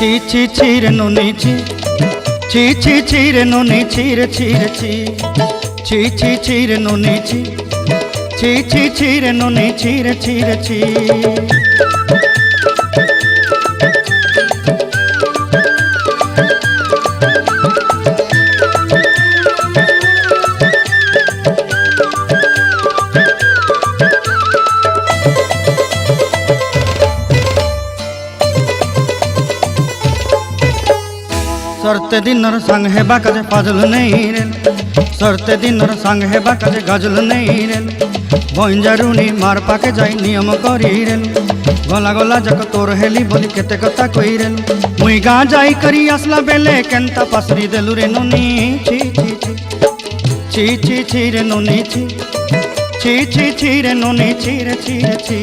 ছি ছি ছি রে নুনি ছি ছি ছি ছি রে নুনি ছি রে ছি রে ছি ছি ছি ছি রে নুনি ছি ছি ছি ছি রে নুনি ছি রে ছি রে ছি। सरते दिनर संग हेबा काजे फाजल नहीं रेल सरते दिनर संग हेबा काजे गजल नहीं रेल बंजारुनी मार पाके जाई नियम करी रेल गला गला जक तोर हेली बोली केते कथा कई रेल मुई गा जाई करी असला बेले केंता पासरी देलु रे नुनी छी छी छी छी छी छी रे नुनी छी छी छी छी रे नुनी छी रे छी रे छी।